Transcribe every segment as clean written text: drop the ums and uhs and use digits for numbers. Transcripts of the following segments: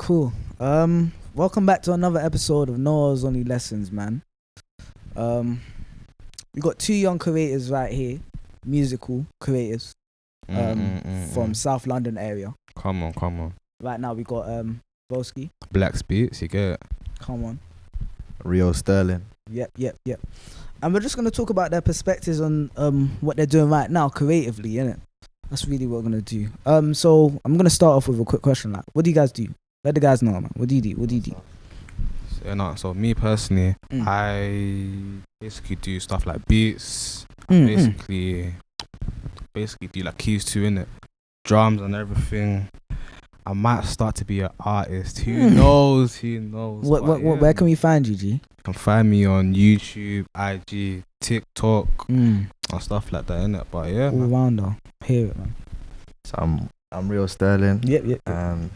Cool. Welcome back to another episode of Noah's Only Lessons, man. We got two young creators right here, musical creators, from South London area. Come on. Right now we got Boski. Black Speaks, you get it. Come on. Rio Sterling. Yep. And we're just gonna talk about their perspectives on what they're doing right now creatively, innit? That's really what we're gonna do. So I'm gonna start off with a quick question. Like, what do you guys do? Let the guys know, man. What do you do? So me personally, I basically do stuff like beats. Basically do like keys too, innit? Drums and everything. I might start to be an artist. Who knows? Where can we find you, G? You can find me on YouTube, IG, TikTok, and stuff like that, innit? But yeah, all around though. Hear it, man. So I'm Rio Sterling. Yep. And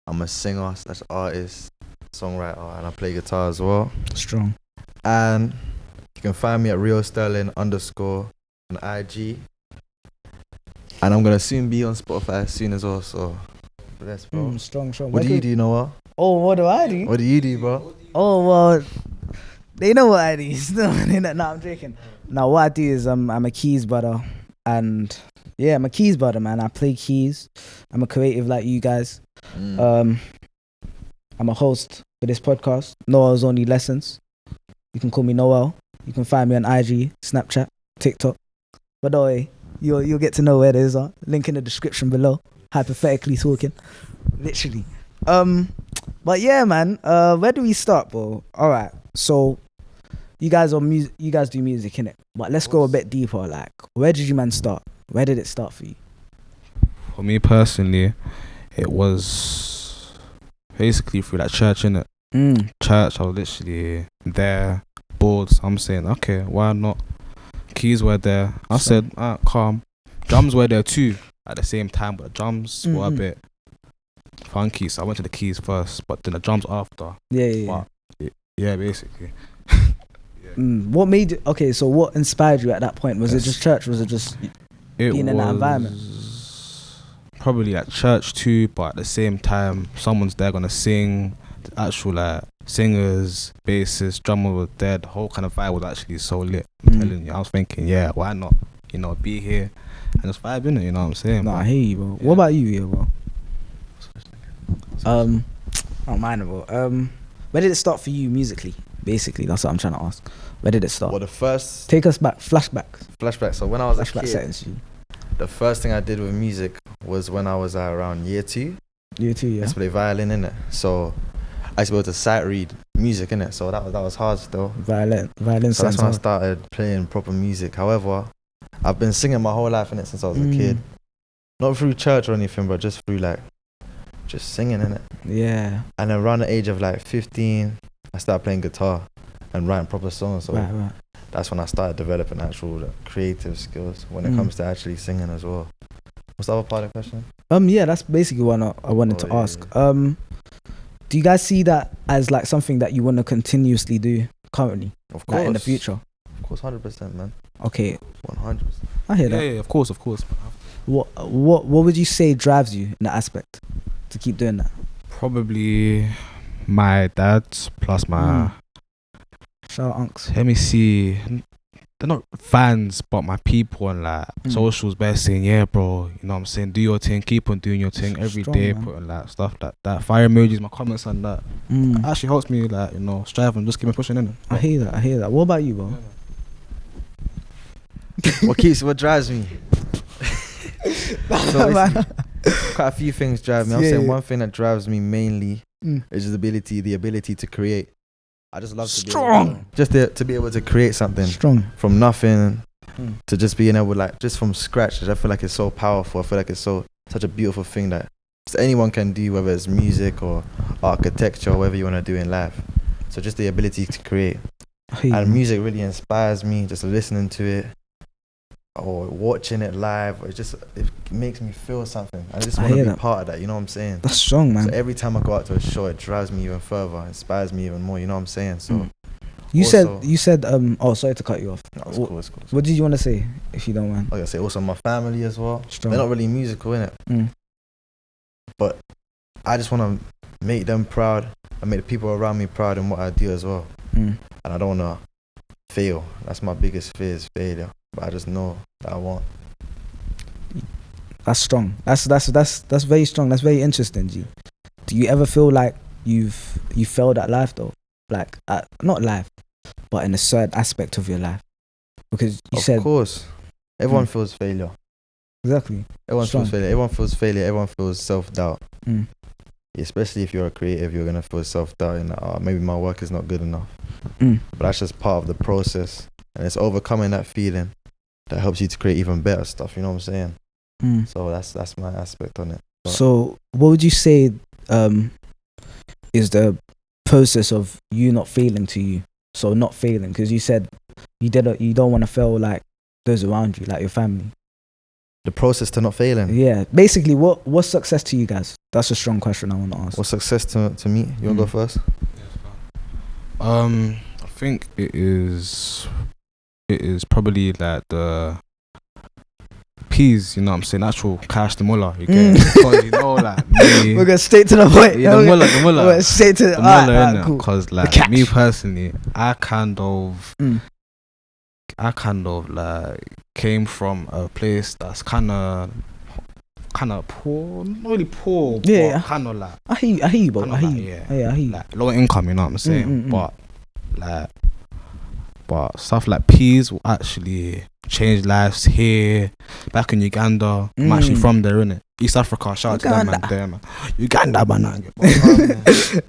I'm a singer / artist, songwriter, and I play guitar as well. Strong. And you can find me at Rio Sterling _ on IG. And I'm gonna soon be on Spotify soon as well. So bless, bro. Strong. What do you do, Noah? Oh, what do I do? What do you do, bro? Oh well, they know what I do. No, I'm joking. Now what I do is I'm a keys brother, and yeah, I'm a keys brother, man. I play keys. I'm a creative like you guys. I'm a host for this podcast, Noah's Only Lessons. You can call me Noel. You can find me on IG, Snapchat, TikTok. But don't worry, you'll get to know where those are. Link in the description below. Hypothetically talking, literally. But yeah, man. Where do we start, bro? All right. So you guys do music, innit? But let's go a bit deeper. Like, where did you man start? Where did it start for you? For me personally, it was basically through that church, innit? Church, I was literally there, bored. So I'm saying, okay, why not? Keys were there. I said, calm. Drums were there too at the same time, but the drums were a bit funky. So I went to the keys first, but then the drums after. Yeah. Yeah, basically. What made it? Okay, so what inspired you at that point? Was it just church? Was it just being in that environment? Probably at church too, but at the same time, someone's there gonna sing. The actual like singers, bassists, drummer was there. The whole kind of vibe was actually so lit. I'm telling you, I was thinking, yeah, why not? Be here and just vibe in it. You know what I'm saying? No, I hear you, bro. Yeah. What about you, bro? I don't mind, bro. Where did it start for you musically? Basically, that's what I'm trying to ask. Where did it start? Well, the first... Take us back. Flashback. So when I was a kid, settings, the first thing I did with music was when I was around year 2. Year 2, yeah. I used to play violin, innit? So I used to be able to sight read music, innit? So that was hard still. Violin. So that's when I started playing proper music. However, I've been singing my whole life, innit, since I was a kid. Not through church or anything, but just through just singing, innit? Yeah. And then around the age of 15, I started playing guitar and writing proper songs. So right. That's when I started developing actual creative skills when it comes to actually singing as well. What's the other part of the question? Yeah, that's basically what I wanted to ask. Yeah. Do you guys see that as something that you want to continuously do currently? Of course. In the future? Of course, 100%, man. Okay. 100%. I hear that. Yeah, of course. What would you say drives you in that aspect to keep doing that? Probably my dad plus my... Shout out unks. Let me see. They're not fans, but my people and socials best saying, yeah, bro, you know what I'm saying? Do your thing, keep on doing your thing every day, man. Putting stuff like that. Fire emojis, my comments and that. Actually helps me strive and just keep me pushing in it. I hear that. What about you, bro? What drives me? So quite a few things drive me. I'm saying one thing that drives me mainly is the ability to create. I just love to be able to create something from nothing to just being able just from scratch. I feel like it's so powerful. I feel like it's such a beautiful thing that just anyone can do, whether it's music or architecture, whatever you want to do in life. So just the ability to create. And music really inspires me, just listening to it or watching it live. It makes me feel something. I just want to be part of that, you know what I'm saying? That's strong, man. So every time I go out to a show, it drives me even further, inspires me even more, you know what I'm saying? So you said oh, sorry to cut you off. No, it's cool. What did you want to say, if you don't mind? I was gonna say also my family as well. Strong. They're not really musical, innit? But I just want to make them proud and make the people around me proud in what I do as well. And I don't want to fail. That's my biggest fear, is failure. But I just know that I won't. That's strong. That's very strong. That's very interesting, G. Do you ever feel like you failed at life though? Like not life, but in a certain aspect of your life? Because you said, of course, everyone feels failure. Exactly. Everyone feels failure. Everyone feels failure. Everyone feels self-doubt. Especially if you're a creative, you're gonna feel self-doubt and maybe my work is not good enough. But that's just part of the process, and it's overcoming that feeling that helps you to create even better stuff. You know what I'm saying? So that's my aspect on it. But so what would you say is the process of you not failing to you? So not failing, because you said you don't want to fail like those around you, like your family. The process to not failing. Yeah, basically, what's success to you guys? That's a strong question I want to ask. What's success to me? You want to go first? I think it is probably like the peas, you know what I'm saying, actual cash, the mullah, you get it? Because you know, like me, we're going straight to the point. Yeah, the mullah, we're straight to the mullah, innit? Cool. Because like me personally, I kind of like came from a place that's kind of poor, not really poor, but kind of like I hear you, bro. I hear you. Yeah, I hear you. Like low income, you know what I'm saying? But stuff like peas will actually change lives here. Back in Uganda, I'm actually from there, innit? East Africa, shout out to them man there, man. Uganda, man.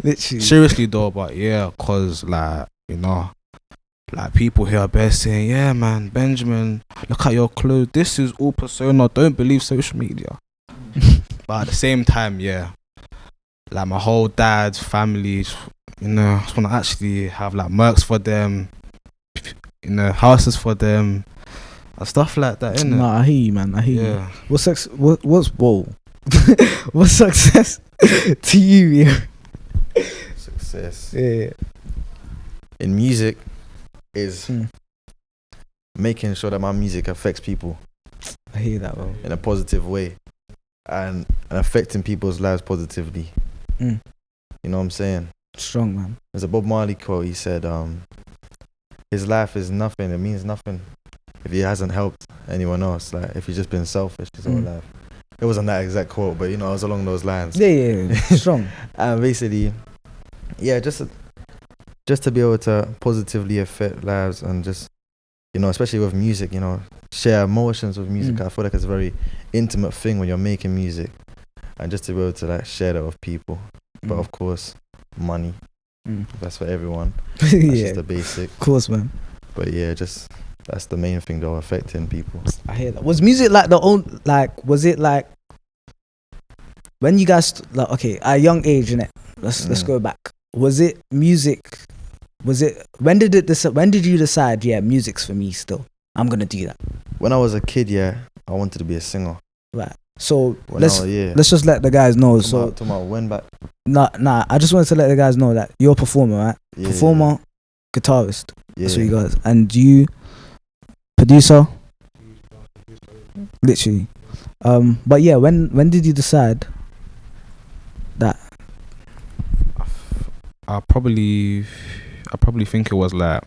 Literally. Seriously though, but yeah, cause like, you know, like people here are best saying, yeah man, Benjamin, look at your clothes, this is all persona, don't believe social media. But at the same time, yeah, like my whole dad's family, you know, I just want to actually have like mercs for them, you know, houses for them and stuff like that, innit? No, I hear you, man. I hear you. What's whoa? What's success to you? Yeah. Success. Yeah. In music is making sure that my music affects people. I hear that, bro. In a positive way, and affecting people's lives positively. You know what I'm saying? Strong, man. There's a Bob Marley quote. He said, his life is nothing. It means nothing if he hasn't helped anyone else. Like if he's just been selfish his whole life. It wasn't that exact quote, but you know, it was along those lines. Yeah. Strong. And basically, yeah, just to be able to positively affect lives and just, you know, especially with music, you know, share emotions with music. I feel like it's a very intimate thing when you're making music, and just to be able to like share that with people. But of course, money. That's for everyone. That's just the basic. Of course, man. But yeah, just that's the main thing though, affecting people. I hear that. Was music like was it like when you guys like, okay, at a young age, innit? Let's go back. Was it music? Was it when did you decide? Yeah, music's for me still. I'm gonna do that. When I was a kid, yeah, I wanted to be a singer. Right. So let's just let the guys know. Talking about when back? Nah. I just wanted to let the guys know that you're a performer, right? Yeah, performer, guitarist. That's what you guys. And you producer. Literally. But yeah, when did you decide that? I probably think it was like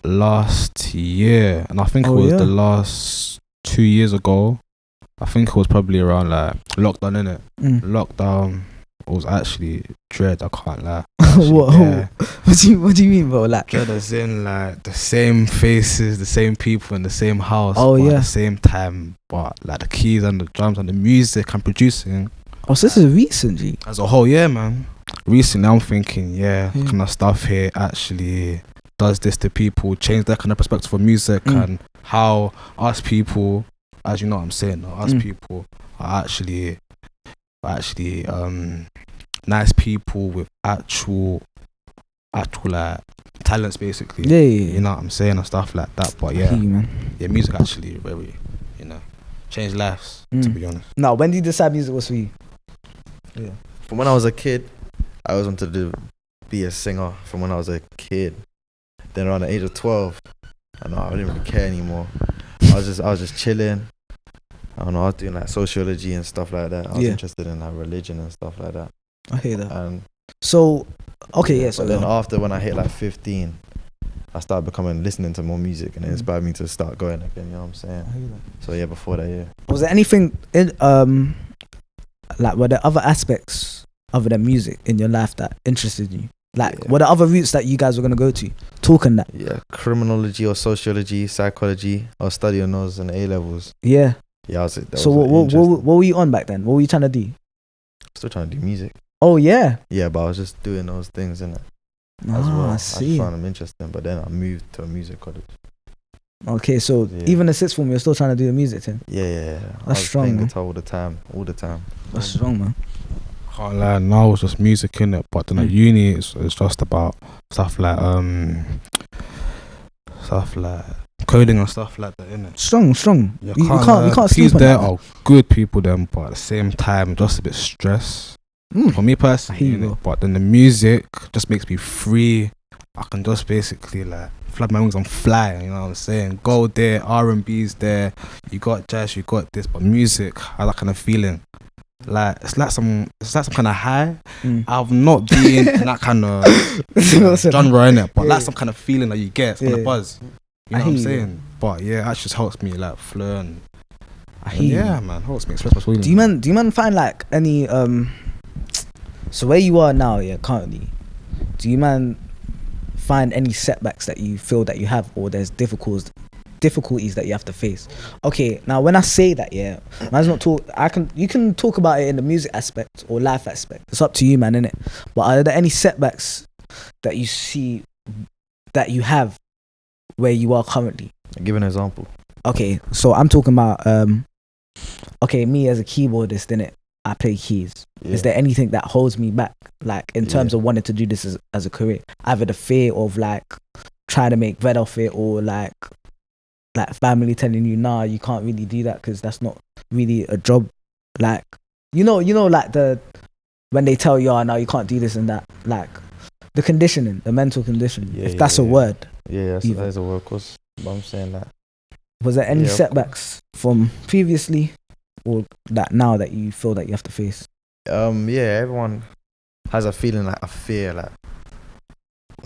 last year, and I think it was the last 2 years ago. I think it was probably around like lockdown, innit? Lockdown was actually dread, I can't lie. What do you mean, bro? Like dread as in like the same faces, the same people in the same house, but at the same time, but like the keys and the drums and the music and producing. Oh, so this is recent, G? As a whole, yeah, man. Recently, I'm thinking, kind of stuff here actually does this to people, change their kind of perspective of music and how us people, as you know what I'm saying, us people are actually nice people with actual like talents, basically. Yeah. You know what I'm saying, and stuff like that. But yeah, music actually very, you know, changed lives, to be honest. Now, when did you decide music was for you? Yeah. From when I was a kid, I always wanted to be a singer from when I was a kid. Then around the age of 12, I didn't really care anymore. I was just chilling. I don't know, I was doing like sociology and stuff like that. I was interested in like religion and stuff like that. I hear that. And so, okay, yeah. So then after, when I hit like 15, I started listening to more music, and it inspired me to start going again. You know what I'm saying? I hear that. So yeah, before that, yeah. Was there anything in like, were there other aspects other than music in your life that interested you? Like, were there other routes that you guys were gonna go to? Talking that. Yeah, criminology or sociology, psychology. I was studying those in A levels. Yeah. Yeah, so what were you on back then? What were you trying to do? Still trying to do music. Oh yeah. Yeah, but I was just doing those things in it as well. I see. I found them interesting, but then I moved to a music college. Okay, so even the sixth form, you're still trying to do the music thing. Yeah. That's strong. Playing guitar all the time. That's strong, man. Can't lie, now it's just music in it, but then at uni it's just about stuff like coding and stuff like that, innit? Strong. You can't sleep on there that. are good people then, but at the same time just a bit stress. For me personally, but then the music just makes me free. I can just basically like flood my wings and fly, you know what I'm saying? Go there, R&B's there, you got jazz, you got this, but music has that kind of feeling. Like it's like some kind of high. I've not been in that kind of genre in it, but that's some kind of feeling that you get from the buzz. You know what I'm saying? But yeah, that just helps me like flow and man, helps me express my feelings. Do you man find like any so where you are now, currently, do you man find any setbacks that you feel that you have, or there's difficulties that you have to face? Okay, now when I say that, man's not talk. You can talk about it in the music aspect or life aspect. It's up to you, man, innit? But are there any setbacks that you see that you have where you are currently? Give an example. Okay, so I'm talking about me as a keyboardist, innit? I play keys. Is there anything that holds me back, like in terms of wanting to do this as a career? Either the fear of like trying to make bread off it, or like family telling you, nah, you can't really do that because that's not really a job. Like, you know, like when they tell you, oh, no, you can't do this and that, like the conditioning, the mental conditioning, if that's a word. Yeah, that's a word, of course. But I'm saying that. Was there any setbacks from previously or that now that you feel that you have to face? Everyone has a feeling, like a fear, like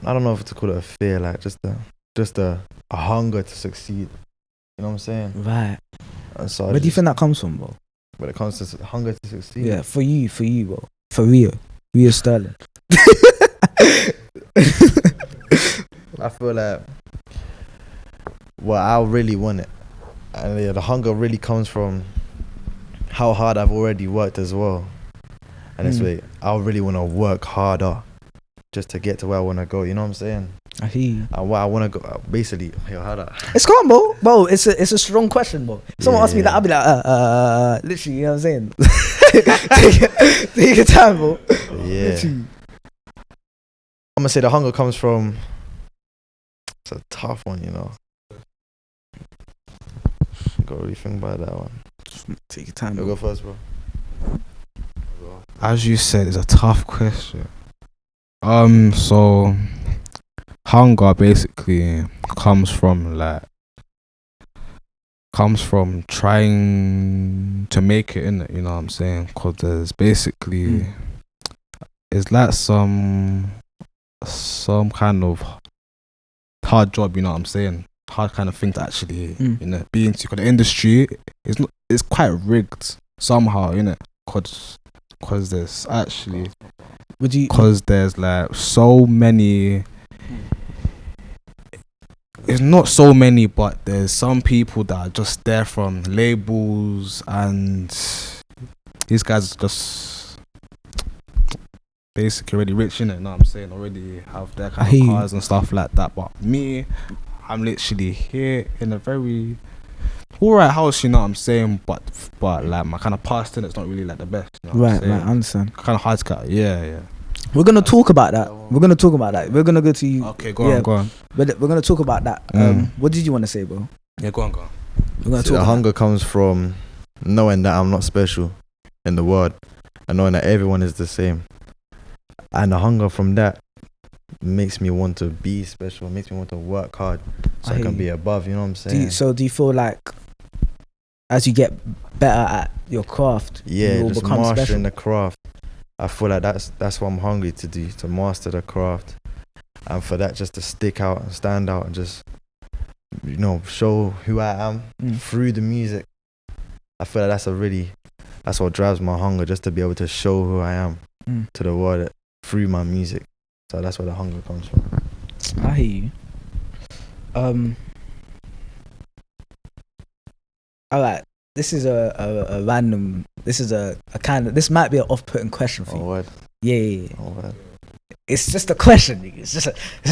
I don't know if to call it a fear, like just a hunger to succeed. You know what I'm saying? Right. And so where do you think that comes from, bro? When it comes to hunger to succeed? Yeah, for you, bro. For Rio Sterling. I feel like, well, I really want it, and the hunger really comes from how hard I've already worked as well, and it's like I really want to work harder just to get to where I want to go. You know what I'm saying? I hear you. And where I want to go, basically, harder. It's calm, bro. It's a strong question, bro. If someone asks me that, I'll be like, literally, you know what I'm saying? take your time, bro. Yeah. Literally. I'm gonna say the hunger comes from. It's a tough one, you know. Gotta really think about that one. Take your time. You go first, bro. As you said, it's a tough question. So hunger basically comes from trying to make it in it. You know what I'm saying? Because there's basically it's like some kind of hard job. You know what I'm saying? Hard kind of thing to actually be into. Because the industry it's quite rigged somehow, you know. Because there's actually there's like so many. It's not so many, but there's some people that are just there from labels, and these guys just basically already rich, innit? You know what I'm saying? Already have their kind of cars and stuff like that. But me, I'm literally here in a very alright house, you know what I'm saying? But like my kind of past in it's not really like the best. You know right, I understand. Kind of hard to cut. Yeah. We're gonna talk about that. We're gonna go to you. Okay, go on. But we're gonna talk about that. What did you want to say, bro? Yeah, go on. We're gonna talk. The hunger comes from knowing that I'm not special in the world, and knowing that everyone is the same. And the hunger from that makes me want to be special. Makes me want to work hard so I can be above. You know what I'm saying? Do you feel like as you get better at your craft, Yeah, you will just become mastering special. the craft. I feel like that's what I'm hungry to do, to master the craft, and for that just to stick out and stand out and just, you know, show who I am through the music. I feel like that's what drives my hunger, just to be able to show who I am to the world through my music. So that's where the hunger comes from. I hear you. All right. This is a random. This is a kind of. This might be an off-putting question for you. Oh, what? Yeah. Oh, what? It's just a question, nigga. It's just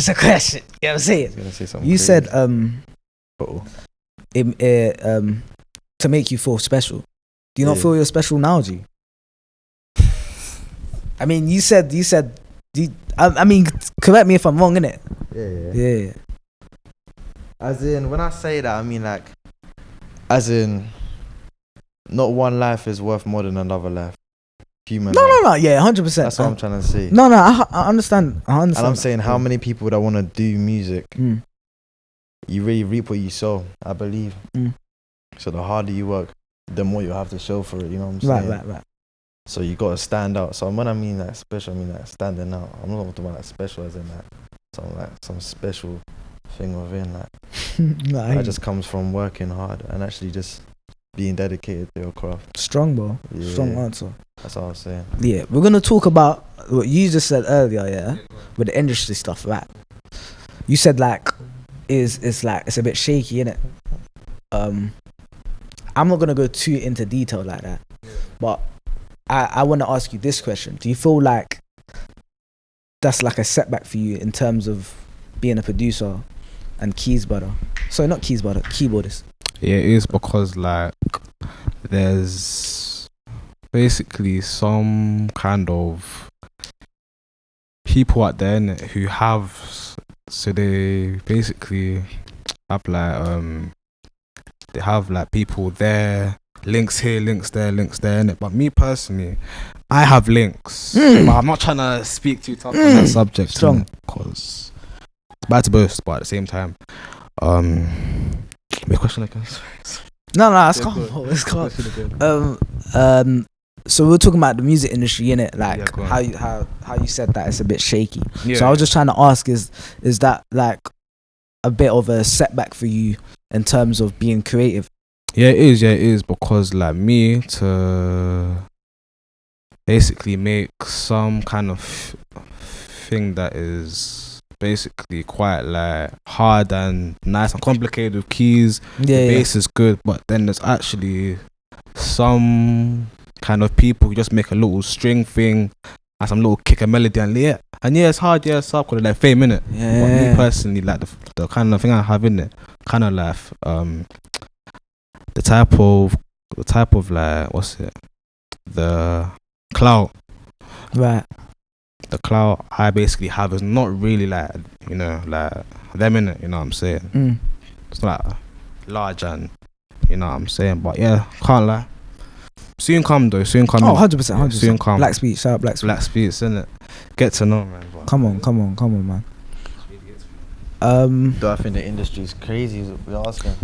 a question. You know what I'm saying? I was gonna say something You crazy. said to make you feel special. Do you not feel you're special now, G? I mean, you said. I mean, correct me if I'm wrong, innit? Yeah. As in, when I say that, I mean like, as in, not one life is worth more than another life. Human. No. Yeah, 100%. That's what I'm trying to say. No. I understand. And I'm saying, how many people that want to do music, you really reap what you sow, I believe. So the harder you work, the more you have to show for it. You know what I'm saying? Right. So you got to stand out. So when I mean that special, I mean like standing out. I'm not talking about like special as in like some special thing within that just comes from working hard and actually just being dedicated to your craft. Strong, bro. Yeah. Strong answer. That's what I was saying. Yeah, we're gonna talk about what you just said earlier, yeah, with the industry stuff, right? You said like it's a bit shaky, innit? I'm not gonna go too into detail like that, but I want to ask you this question: do you feel like that's like a setback for you in terms of being a producer and keyboardist? Yeah, it is, because like there's basically some kind of people out there innit, who have, so they basically have like they have like people there, links here, links there, innit? But me personally, I have links, but I'm not trying to speak too tough on that subject, Strong, because it's bad to boast, but at the same time, my question again. No, it's calm, bro. It's calm. So we're talking about the music industry, innit? Like how you said that it's a bit shaky. Yeah, so I was just trying to ask, is that like a bit of a setback for you in terms of being creative? Yeah, it is, because like me to basically make some kind of thing that is basically quite like hard and nice and complicated with keys. The bass is good, but then there's actually some kind of people who just make a little string thing and some little kick and melody, and it's hard, it's up because like fame in it. But me personally, like the kind of thing I have in it, kind of like the type of like, what's it, the clout, right? The clout I basically have is not really like, you know, like them in it, you know what I'm saying? It's not like large, and you know what I'm saying, but yeah, can't lie. Soon come though, soon come. Oh, 100%. Soon come. Black Speech, shout out Black Speech. Black Speech, innit? Get to know, man. Come on, man. Do I think the industry is crazy? We're asking.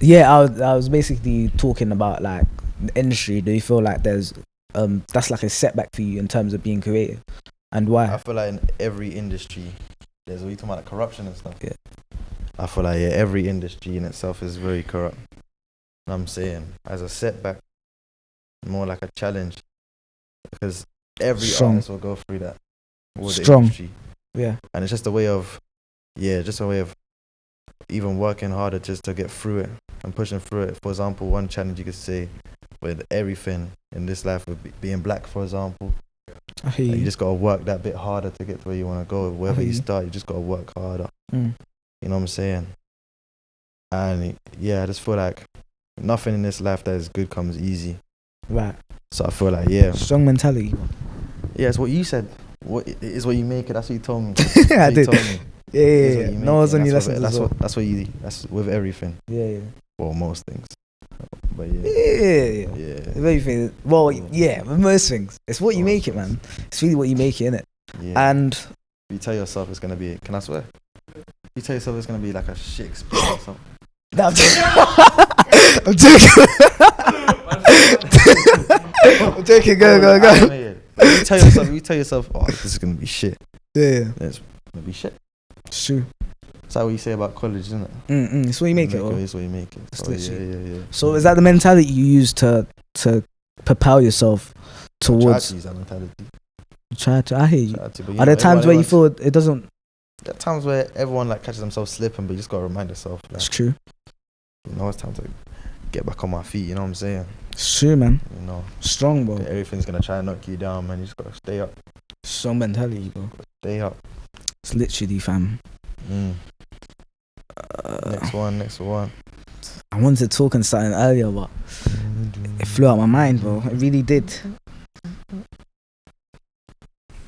Yeah, I was basically talking about like the industry. Do you feel like there's that's like a setback for you in terms of being creative, and why? I feel like in every industry, there's what you talking about, like corruption and stuff. Yeah. I feel like every industry in itself is very corrupt. And I'm saying as a setback, more like a challenge, because every artist will go through that. With the industry. Yeah. And it's just a way of even working harder just to get through it and pushing through it. For example, one challenge you could say with everything in this life, with being black, for example, you just got to work that bit harder to get to where you want to go. Wherever you start, you just got to work harder. You know what I'm saying? And I just feel like nothing in this life that is good comes easy. Right. So I feel like strong mentality. Yeah, it's what you said. What is what you make it. That's what you told me. I did. Told me. Yeah. No one's on your lessons. That's with everything. Yeah. Well, most things. But yeah. Everything. Well, with most things, it's what you make it, man. It's really what you make it, innit? Yeah. And you tell yourself it's gonna be. Can I swear? You tell yourself it's gonna be like a Shakespeare or something. I'm joking. I'm joking. Go. You tell yourself, oh, this is gonna be shit. Yeah. It's gonna be shit. It's true. That's what you say about college, isn't it? It's what you make it. It's what you make it. Yeah. So is that the mentality you use to propel yourself towards? Try to use that mentality. Try to. I hear you. But Are there times where you feel it doesn't? There are times where everyone like catches themselves slipping, but you just gotta remind yourself. Like, it's true. You know, it's time to get back on my feet. You know what I'm saying? It's true, man. You know, strong, bro. Everything's gonna try and knock you down, man. You just gotta stay up. Strong mentality, bro. Stay up. It's literally, fam. Next one. I wanted to talk on something earlier, but it flew out my mind, bro. It really did.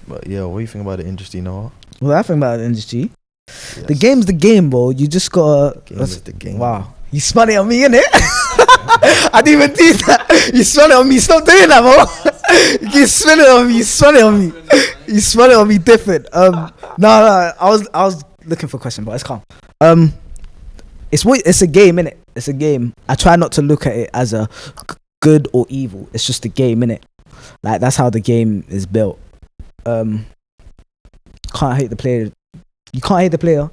But yeah, what do you think about the industry, Noah? Well, I think about the industry. Yes. The game's the game, bro. You just gotta. Game is the game. Wow, you spun it on me, innit? I didn't even do that. You spun it on me. Stop doing that, bro. You spun it on me. You spun it on me. You spun it on me different. No. I was looking for a question, but it's calm. It's a game, innit? It's a game. I try not to look at it as a good or evil. It's just a game, innit? Like that's how the game is built. Can't hate the player. You can't hate the player.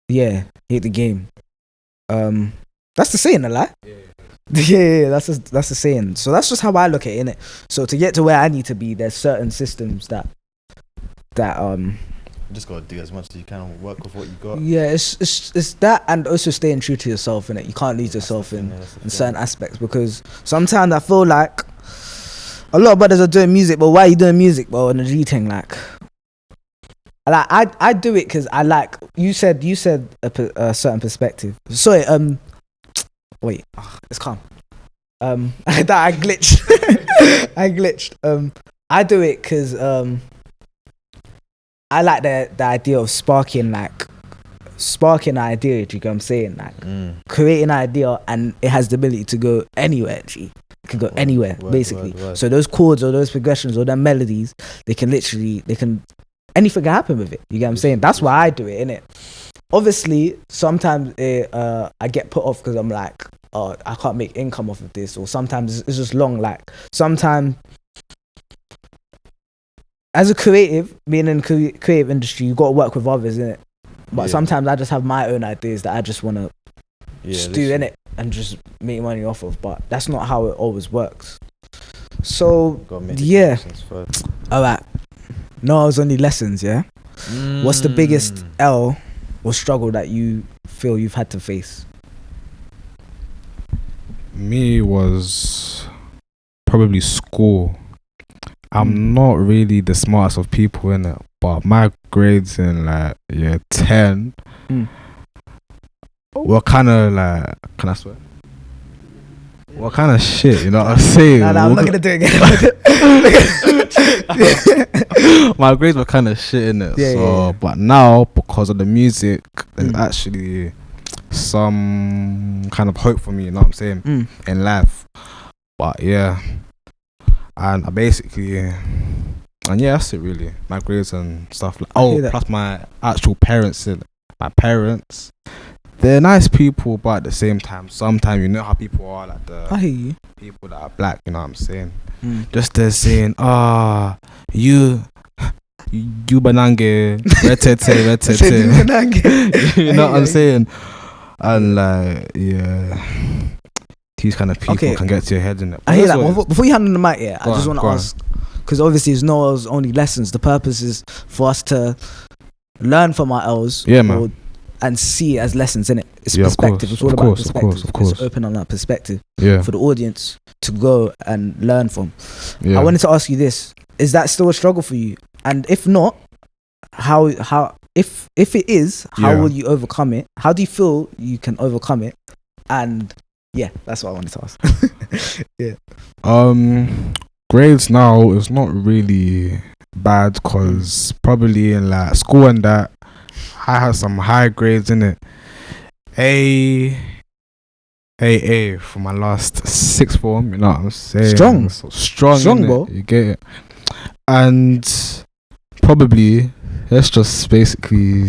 Yeah, hate the game. That's the saying, a lie. Yeah, that's the saying. So that's just how I look at it, innit? So to get to where I need to be, there's certain systems that you just gotta do as much as you can and work with what you got. Yeah, it's that, and also staying true to yourself, innit? You can't lose yourself in certain aspects, because sometimes I feel like a lot of brothers are doing music, but why are you doing music, bro? And the G thing, like I do it because I like. You said a certain perspective. Sorry, wait, it's calm. I glitched. I glitched. I do it because I like the idea of sparking an idea. Do you get what I'm saying? Like creating an idea, and it has the ability to go anywhere. It can go anywhere, basically. So those chords or those progressions or them melodies, anything can happen with it. You get what I'm saying? That's why I do it, innit? Obviously, sometimes I get put off because I'm like, oh, I can't make income off of this, or sometimes it's just long. Like sometimes, as a creative, being in the creative industry, you got to work with others, innit? But sometimes I just have my own ideas that I just want to just do, innit? And just make money off of. But that's not how it always works. So, yeah. Alright. No, it was only lessons, yeah? What's the biggest L or struggle that you feel you've had to face? Me was probably school. I'm not really the smartest of people in it, but my grades in like year 10 were kind of like, can I swear? What kind of shit, you know what I'm saying? No, I'm not gonna do it again. My grades were kind of shit in it, but now because of the music, there's actually some kind of hope for me, you know what I'm saying, in life. But yeah, and I basically, and yeah, that's it really. My grades and stuff like. Plus my actual parents. My parents, they're nice people, but at the same time, sometimes you know how people are, like I hear you. People that are black, you know what I'm saying? Just they're saying, you banange, retete. You know what I'm saying? And like, yeah, these kind of people can get to your head in it. I hear that. Before you hand on the mic, I just want to ask, because obviously it's not only lessons. The purpose is for us to learn from our L's, man, and see it as lessons, innit? It's perspective. It's all about perspective. Of course. It's open on that perspective for the audience to go and learn from. I wanted to ask you this: is that still a struggle for you? And if not, how if it is, how will you overcome it? How do you feel you can overcome it? And yeah, that's what I wanted to ask. Grades now is not really bad, because probably in like school and that, I had some high grades in it. A for my last sixth form, you know what I'm saying? Strong, bro. You get it. And probably let's just basically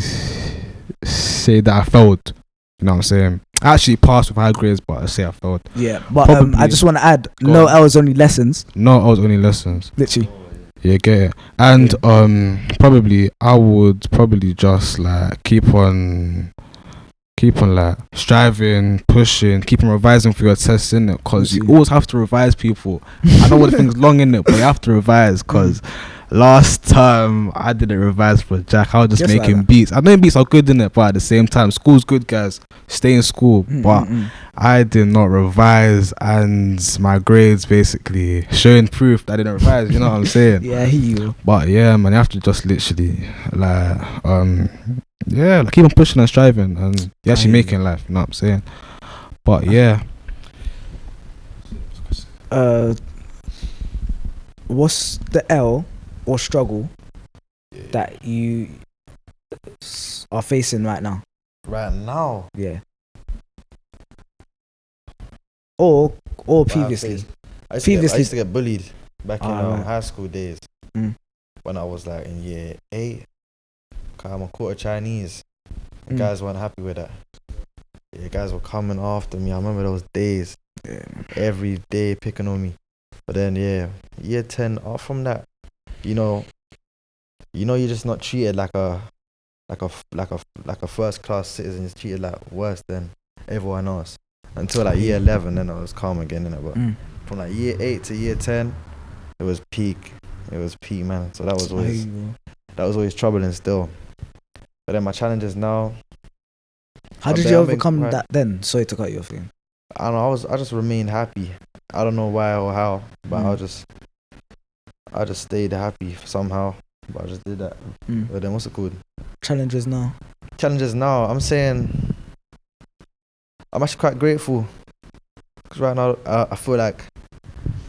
say that I failed, you know what I'm saying? I actually passed with high grades, but I say I failed. Yeah, but Probably. I just want to add, Go no on. L's, only lessons. No, I was only lessons. Literally. Yeah, get it. And probably I would probably just like keep on like striving, pushing, keep on revising for your tests, innit? Because you always have to revise, people. I know what the thing's long, innit, but you have to revise. Because last time I didn't revise for Jack, I was just making beats. I know beats are good, innit, but at the same time, school's good, guys. Stay in school. But I did not revise, and my grades basically showing proof that I didn't revise. You know what I'm saying? Yeah, I hear you. But yeah, man, you have to just literally like like keep on pushing and striving, and you're actually making life. You know what I'm saying? But yeah. What's the L or struggle that you are facing right now? Right now? Yeah. Or previously. I used to get bullied back in high school days. When I was like in year 8. Cause I'm a quarter Chinese. Guys weren't happy with that. Yeah, guys were coming after me. I remember those days. Yeah. Every day picking on me. But then year 10 off from that, you're just not treated like a first class citizen. You're treated like worse than everyone else. Until like year 11, then I was calm again, innit? But from like year 8 to year 10, it was peak. It was peak, man. So that was always troubling still. But then my challenges now. How did you overcome that then? Sorry to cut you off again. I don't know. I just remained happy. I don't know why or how, but I just stayed happy somehow. But I just did that. But then what's it called? Challenges now. I'm saying I'm actually quite grateful. Because right now I feel like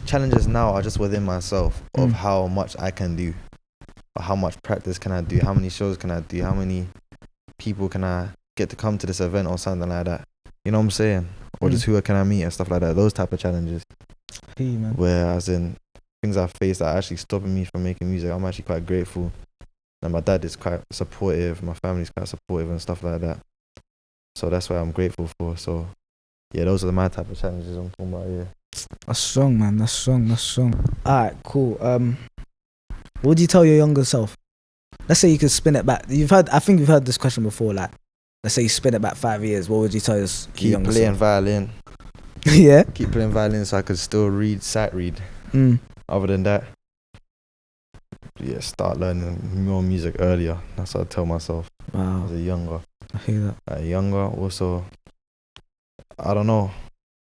challenges now are just within myself of how much I can do. Or how much practice can I do? How many shows can I do? How many people can I get to come to this event or something like that? You know what I'm saying? Or just who can I meet and stuff like that. Those type of challenges. Hey, man. Whereas in things I face that are actually stopping me from making music, I'm actually quite grateful. And my dad is quite supportive. My family's quite supportive and stuff like that. So that's what I'm grateful for. So yeah, those are my type of challenges I'm talking about, yeah. That's strong, man. That's strong. Alright, cool. What would you tell your younger self? Let's say you could spin it back. I think you've heard this question before. Like, let's say you spin it back 5 years. What would you tell your younger self? Keep playing violin. Yeah. Keep playing violin so I could still sight read. Other than that, yeah, start learning more music earlier. That's what I tell myself. Wow. As a younger. I hear that. Younger, also, I don't know.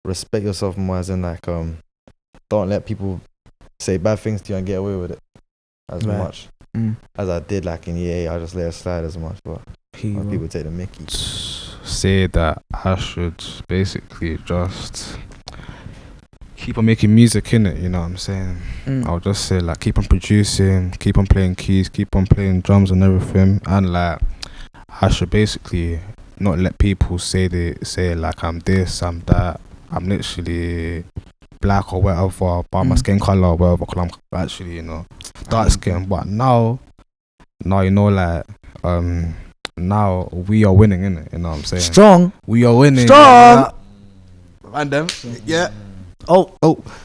Respect yourself more, as in like don't let people say bad things to you and get away with it as much as I did like in year 8. I just let it slide as much, but people take the mickey. Say that I should basically just keep on making music, innit, you know what I'm saying? I'll just say like keep on producing, keep on playing keys, keep on playing drums and everything, and like I should basically not let people say like I'm this, I'm that, I'm literally black or whatever, by my skin color or whatever, because I'm actually, dark skin. But now, like, now we are winning, innit? You know what I'm saying? Strong. We are winning. Strong. And them, yeah. Oh.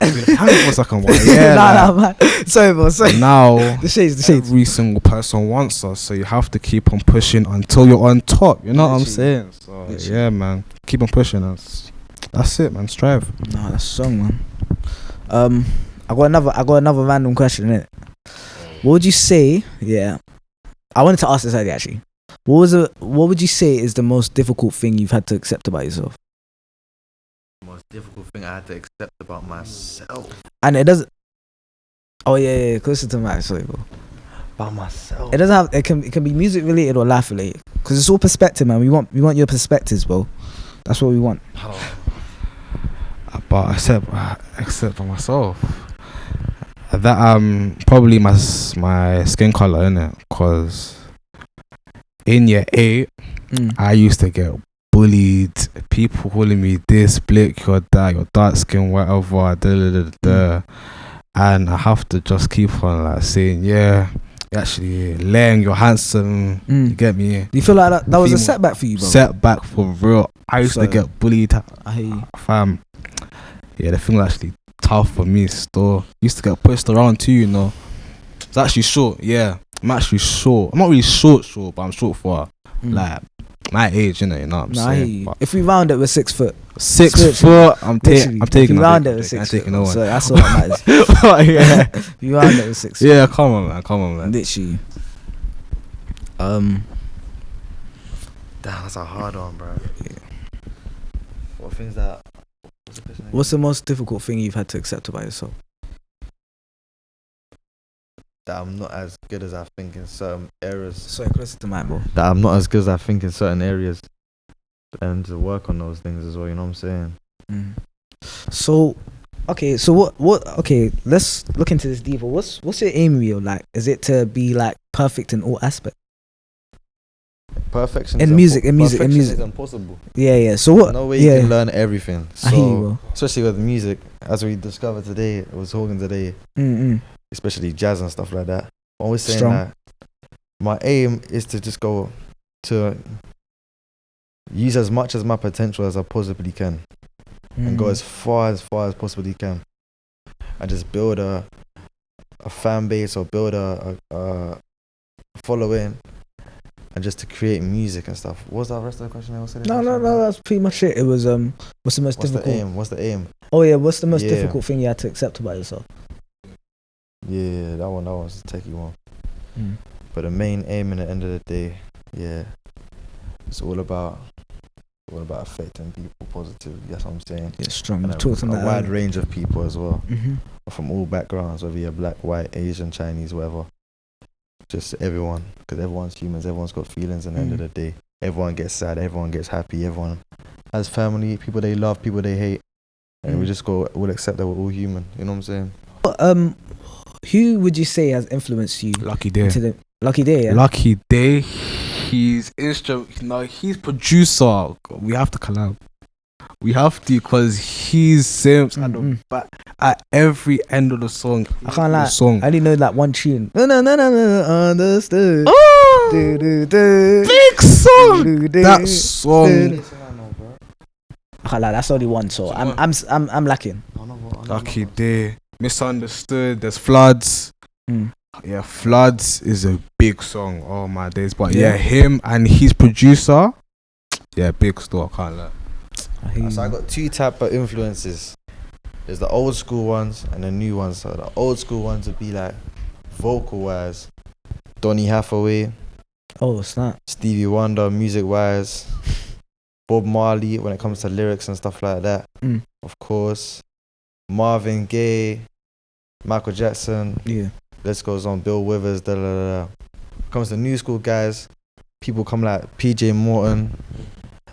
Hang on for a second, boy. Yeah. Nah, man. Sorry, bro. Sorry. Now, the shades. Every single person wants us, so you have to keep on pushing until you're on top. You know what I'm saying? So yeah, man. Keep on pushing us. That's it, man. Strive. Nah, that's strong, man. I got another random question, innit? What would you say? Yeah, I wanted to ask this earlier, actually. What would you say is the most difficult thing you've had to accept about yourself? The most difficult thing I had to accept about myself. And it doesn't. Oh yeah. Closer to my sorry, bro. About myself. It doesn't have. It can be music related or life related. Because it's all perspective, man. We want your perspectives, bro. That's what we want. But except for myself, that probably my skin color, innit? Cause in year 8, I used to get bullied. People calling me this, Blick, you're that, you're dark skin, whatever. And I have to just keep on like saying, yeah, you're actually laying, you're handsome. You get me? Do you feel like that was a setback for you, bro? Setback for real. I used to get bullied. I hear you. Fam. Yeah, the thing was actually tough for me still. Used to get pushed around too, you know. It's actually short, yeah. I'm actually short. I'm not really short, but I'm short for like my age, you know what I'm saying? I hear you. If we round it with 6 foot. 6 foot, I'm taking. If we round it with 6 foot, no one. so that's all that matters. Yeah. If you round it with 6 foot. Yeah, come on, man. Literally. Damn, that's a hard one, bro. Yeah. What things that? What's the most difficult thing you've had to accept about yourself? That I'm not as good as I think in certain areas. Sorry, closer to mine, bro. That I'm not as good as I think in certain areas, and to work on those things as well. You know what I'm saying? So, okay. So what? Okay, let's look into this deeper. What's your aim, real? Like, is it to be like perfect in all aspects? Perfection in music is impossible. Yeah. So what? No way you can learn everything. So, I hear you, bro. especially with music, as we discovered today, I was talking today, especially jazz and stuff like that. I'm always saying that my aim is to just go to use as much as my potential as I possibly can, and go as far as possibly can, and just build a fan base or build a following. And just to create music and stuff. What was that rest of the question I was saying? No, that's pretty much it. It was what's the most difficult? What's the aim? Oh yeah, what's the most difficult thing you had to accept about yourself? Yeah, that was a techie one. But the main aim in the end of the day, it's all about affecting people positively. That's what I'm saying. Yeah, strong. And a wide range of people as well, from all backgrounds, whether you're black, white, Asian, Chinese, whatever. Just everyone, because everyone's humans, everyone's got feelings. At the end of the day, everyone gets sad, everyone gets happy, everyone has family, people they love, people they hate, and we'll accept that we're all human. You know what I'm saying? Who would you say has influenced you? Lucky Day. Lucky Day. Yeah? Lucky Day. He's he's producer. We have to collab. We have to, because he's Sims at every end of the song. I can't lie. I only know that one tune. No, understood. Oh, big song. That song. I can't lie. That's only one. So I'm lacking. Lucky Day. Misunderstood. There's Floods. Yeah, Floods is a big song. Oh my days. But him and his producer. Yeah, big store. I can't lie. So I got 2 type of influences. There's the old school ones and the new ones. So the old school ones would be like vocal wise, Donny Hathaway. Oh snap. Stevie Wonder, music wise. Bob Marley when it comes to lyrics and stuff like that. Of course. Marvin Gaye, Michael Jackson. Yeah. List goes on. Bill Withers. Comes to new school guys. People come like PJ Morton,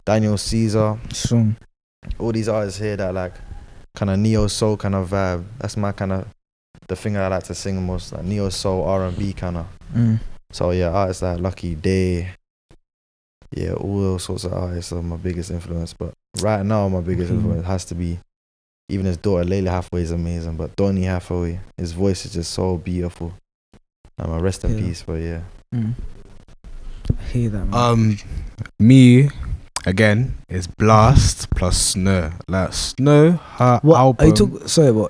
Daniel Caesar. Strong. All these artists here that like kind of neo soul kind of vibe. That's my kind of the thing I like to sing most, like neo soul R&B kind of. So yeah, artists like Lucky Day. Yeah, all those sorts of artists are my biggest influence. But right now, my biggest influence has to be even his daughter Layla Hathaway is amazing. But Donny Hathaway, his voice is just so beautiful. Rest in peace. But yeah. I hear that, man. Me. Again, it's Blast plus Snow. Like Snow, her album. Are you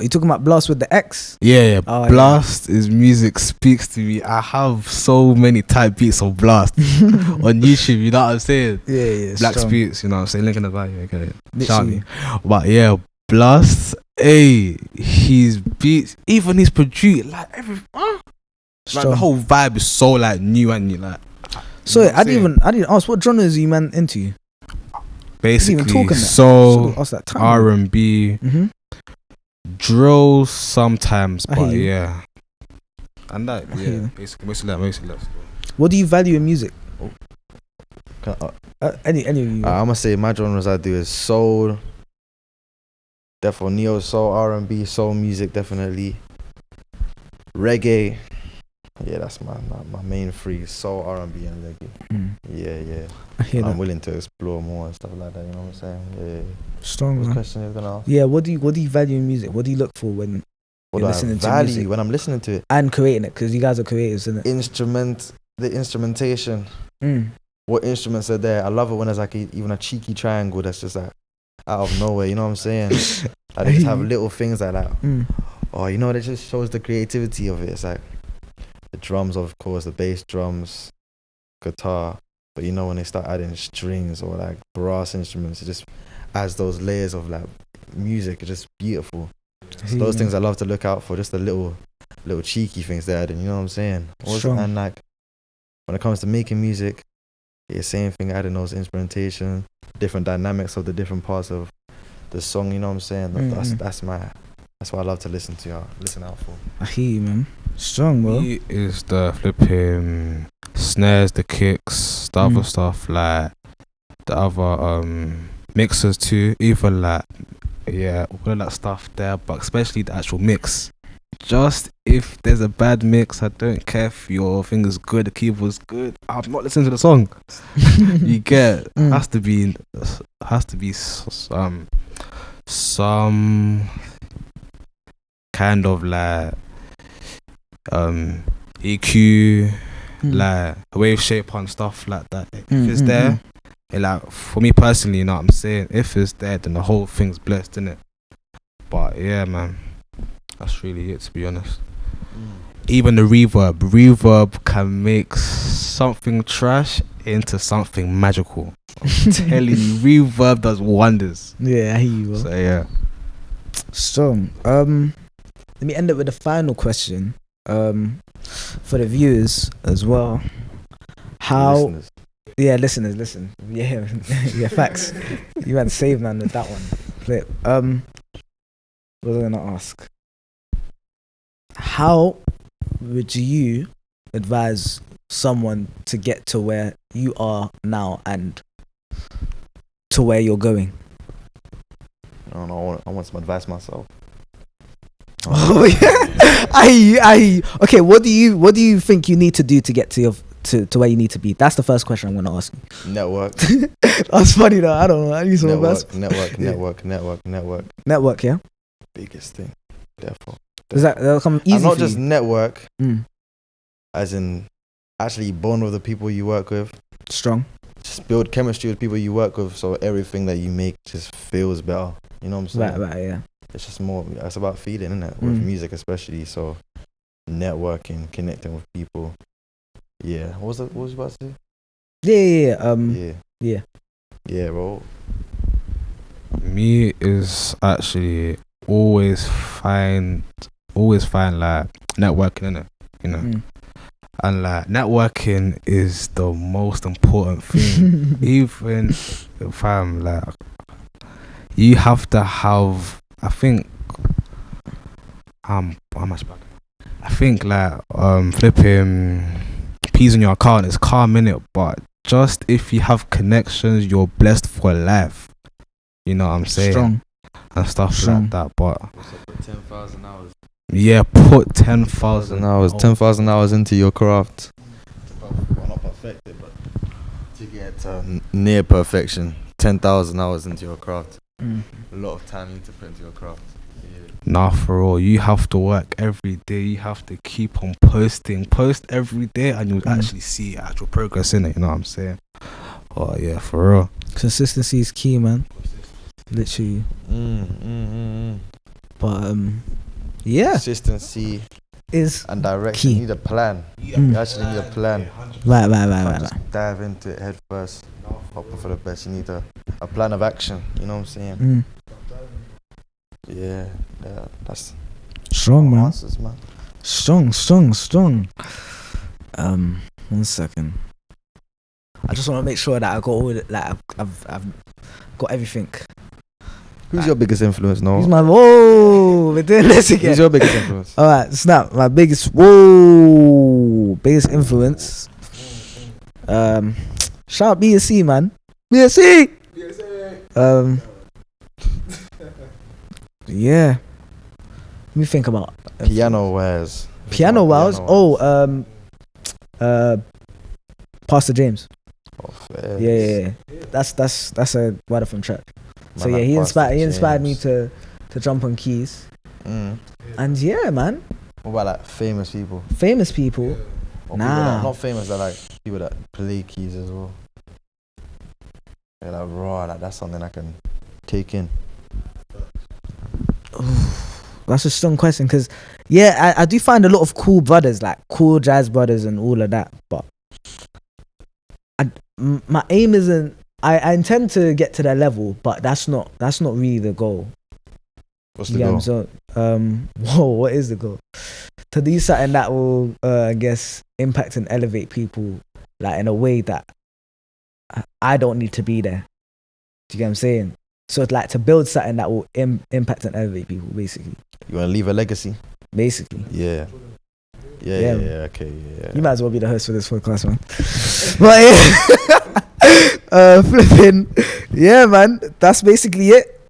talking about Blast with the X? Yeah. Blast is music speaks to me. I have so many type beats of Blast on YouTube. You know what I'm saying? Yeah. Black Beats. You know what I'm saying? Link in the bio. Okay. Shout me. But yeah, Blast. His beats, even his produce, like like the whole vibe is so like new and you like. So I didn't ask what genres are you man into? Basically, soul, R&B, drill sometimes, but yeah. And that, basically, mostly that. What do you value in music? Any of you? I'm gonna say my genres I do is soul, definitely neo soul, R&B, soul music, definitely. Reggae. Yeah, that's my main 3: soul, R&B, and reggae. Yeah. I hear I'm willing to explore more and stuff like that. You know what I'm saying? Yeah. Strong. What question you're gonna ask? Yeah. What do you value in music? What do you look for when you're listening to value music when I'm listening to it and creating it, because you guys are creatives, isn't it? The instrumentation. What instruments are there? I love it when there's like even a cheeky triangle that's just like out of nowhere, you know what I'm saying? Like they just have little things like that. Oh, you know, it just shows the creativity of it. It's like the drums, of course, the bass drums, guitar, but you know, when they start adding strings or like brass instruments, it just adds those layers of like music. It's just beautiful. So those things I love to look out for, just the little cheeky things they're adding, you know what I'm saying? And like when it comes to making music, it's the same thing, adding those instrumentation, different dynamics of the different parts of the song, you know what I'm saying? That's what I love to listen out for. I hear you, man. Strong, bro. He is the flipping snares, the kicks, the other stuff, like the other mixers too, even like all of that stuff there, but especially the actual mix. Just if there's a bad mix, I don't care if your thing is good, the keyboard's good, I'm not listening to the song. You get has to be some kind of like EQ, like wave shape and stuff like that. If it's there, it like for me personally, you know what I'm saying? If it's there, then the whole thing's blessed, innit? But yeah, man, that's really it, to be honest. Even the reverb can make something trash into something magical. I'm telling you, reverb does wonders. Yeah, I hear you, bro. So yeah. Strong. Let me end it with the final question. For the viewers as well. Listeners. Yeah, listeners, listen. Yeah, yeah, facts. You had to save, man, with that one. Flip. What was I gonna ask? How would you advise someone to get to where you are now and to where you're going? I don't know. I want some advice myself. Oh yeah. Okay, what do you think you need to do to get to where you need to be? That's the first question I'm gonna ask you. Network. That's funny though. I don't know. I need some advice. Network, yeah. Biggest thing. Therefore. That'll come easy. And not for just you. network, as in actually bond with the people you work with. Strong. Just build chemistry with people you work with, so everything that you make just feels better. You know what I'm saying? Right, yeah. It's just more. It's about feeling, isn't it? With music, especially. So, networking, connecting with people. Yeah. What was you about to say? Yeah, bro. Me is actually always find like networking, innit? You know. And like networking is the most important thing. Even if I'm like, you have to have, I think how much back? I think like flipping peas in your account is calm, innit? But just if you have connections, you're blessed for life. You know what I'm saying? Strong. And stuff like that. But put 10,000 hours. Yeah, put 10,000 hours. 10,000 hours into your craft. Well, not perfected, but to get near perfection. 10,000 hours into your craft. A lot of time you need to put into your craft. Nah, for real, you have to work every day. You have to keep on posting. Post every day and you'll actually see actual progress in it. You know what I'm saying? Oh yeah, for real. Consistency is key, man. Literally. But yeah. Consistency is and direction. key. You need a plan. You actually need a plan. Right. Just dive into it head first. Hoping for the best. You need a plan of action. You know what I'm saying? Yeah, that's strong, man. Answers, man. Strong. 1 second. I just want to make sure that I got all the, like I've got everything. Who's your biggest influence, Noah? Who's my we're doing this again. Who's your biggest influence? All right, snap. My biggest influence. Shout out BSC, man. BSC. Yeah. Let me think about piano wise. Pastor James. Oh, yeah. That's a word from church. So yeah, he inspired me to jump on keys. And yeah, man. What about like famous people? Famous people. Or people Nah. that, not famous, that like people that play keys as well. They're like raw, like that's something I can take in. That's a strong question, because yeah, I do find a lot of cool brothers, like cool jazz brothers and all of that, but my aim isn't, I intend to get to that level, but that's not really the goal. What's the goal? So, what is the goal? To do something that will I guess impact and elevate people, like in a way that I don't need to be there. Do you get what I'm saying? So it's like to build something that will impact and elevate people, basically. You want to leave a legacy? Basically. Yeah. Yeah, Okay, yeah. You might as well be the host for this podcast, man. But yeah, flipping. Yeah, man. That's basically it.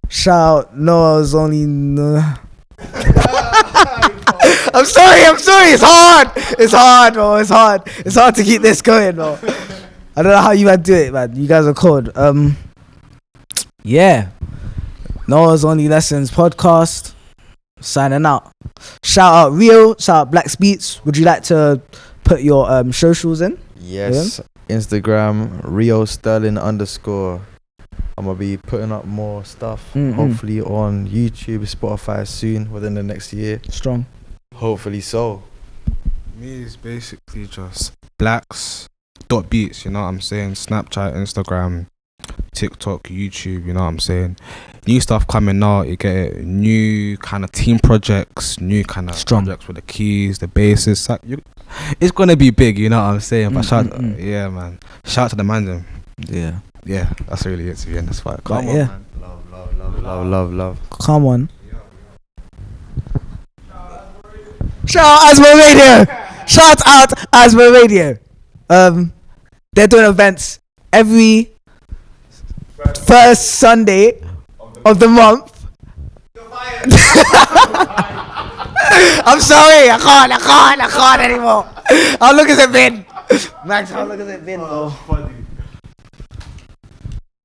Shout out Noah's only. I'm sorry. It's hard, bro. It's hard to keep this going, bro. I don't know how you guys do it, man. You guys are cold. Yeah. Noah's Only Lessons podcast. Signing out. Shout out Rio. Shout out Black Beats. Would you like to put your socials in? Yes. Instagram Rio Sterling _. I'm gonna be putting up more stuff. Hopefully on YouTube, Spotify soon, within the next year. Strong. Hopefully so. Me is basically just blacks.beats, you know what I'm saying? Snapchat, Instagram, TikTok, YouTube, you know what I'm saying? New stuff coming out, you get it. New kind of team projects, new kind of projects with the keys, the basses. It's gonna be big, you know what I'm saying? But yeah, man. Shout out to the man them. Yeah, that's really it to be honest. Come on, man. Love. Come on. Shout out ASBO Radio. Shout out ASBO Radio. They're doing events every first Sunday of the month. I'm sorry, I can't anymore. How long has it been? Max, how long has it been, bro?